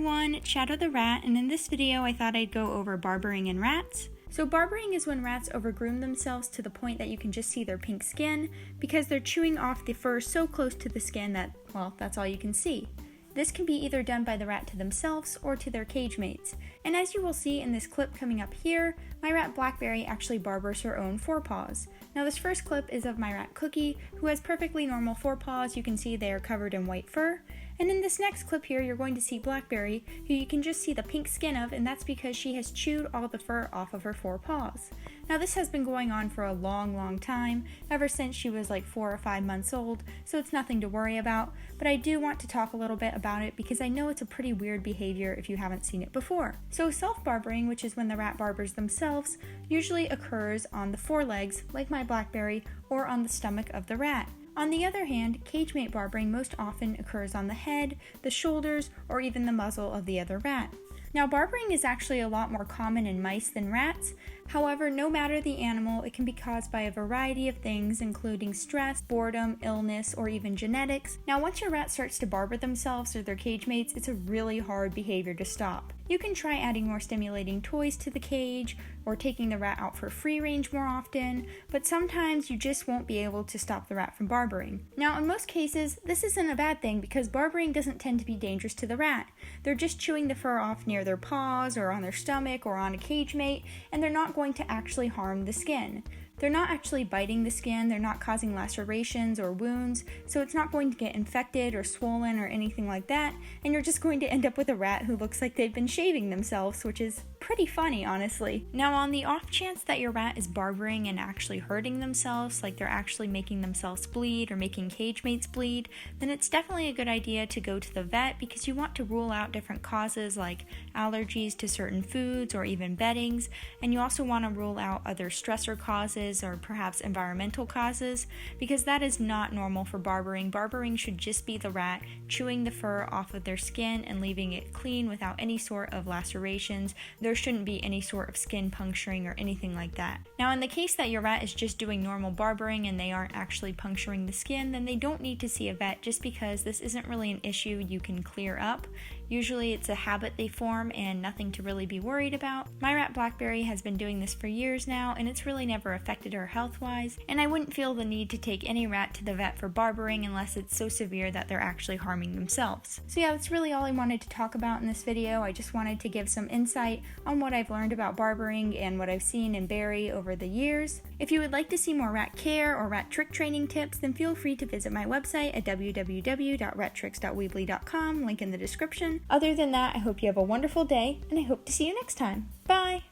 everyone, it's Shadow the Rat, and in this video I thought I'd go over barbering in rats. So barbering is when rats overgroom themselves to the point that you can just see their pink skin because they're chewing off the fur so close to the skin that, well, that's all you can see. This can be either done by the rat to themselves or to their cage mates. And as you will see in this clip coming up here, my rat Blackberry actually barbers her own forepaws. Now this first clip is of my rat Cookie, who has perfectly normal forepaws. You can see they are covered in white fur. And in this next clip here, you're going to see Blackberry, who you can just see the pink skin of, and that's because she has chewed all the fur off of her forepaws. Now this has been going on for a long time, ever since she was like 4 or 5 months old, so it's nothing to worry about, but I do want to talk a little bit about it because I know it's a pretty weird behavior if you haven't seen it before. So self-barbering, which is when the rat barbers themselves, usually occurs on the forelegs, like my Blackberry, or on the stomach of the rat. On the other hand, cage-mate barbering most often occurs on the head, the shoulders, or even the muzzle of the other rat. Now, barbering is actually a lot more common in mice than rats. However, no matter the animal, it can be caused by a variety of things, including stress, boredom, illness, or even genetics. Now, once your rat starts to barber themselves or their cage mates, it's a really hard behavior to stop. You can try adding more stimulating toys to the cage, or taking the rat out for free range more often, but sometimes you just won't be able to stop the rat from barbering. Now, in most cases, this isn't a bad thing because barbering doesn't tend to be dangerous to the rat. They're just chewing the fur off near their paws, or on their stomach, or on a cage mate, and they're not going to actually harm the skin. They're not actually biting the skin, they're not causing lacerations or wounds, so it's not going to get infected or swollen or anything like that, and you're just going to end up with a rat who looks like they've been shaving themselves, which is pretty funny, honestly. Now, on the off chance that your rat is barbering and actually hurting themselves, like they're actually making themselves bleed or making cage mates bleed, then it's definitely a good idea to go to the vet because you want to rule out different causes like allergies to certain foods or even beddings, and you also want to rule out other stressor causes or perhaps environmental causes, because that is not normal for barbering. Barbering should just be the rat chewing the fur off of their skin and leaving it clean without any sort of lacerations. There shouldn't be any sort of skin puncturing or anything like that. Now, in the case that your rat is just doing normal barbering and they aren't actually puncturing the skin, then they don't need to see a vet just because this isn't really an issue you can clear up. Usually it's a habit they form and nothing to really be worried about. My rat Blackberry has been doing this for years now and it's really never affected her health-wise, and I wouldn't feel the need to take any rat to the vet for barbering unless it's so severe that they're actually harming themselves. So yeah, that's really all I wanted to talk about in this video. I just wanted to give some insight on what I've learned about barbering and what I've seen in Barry over the years. If you would like to see more rat care or rat trick training tips, then feel free to visit my website at www.rattricks.weebly.com, link in the description. Other than that, I hope you have a wonderful day, and I hope to see you next time. Bye!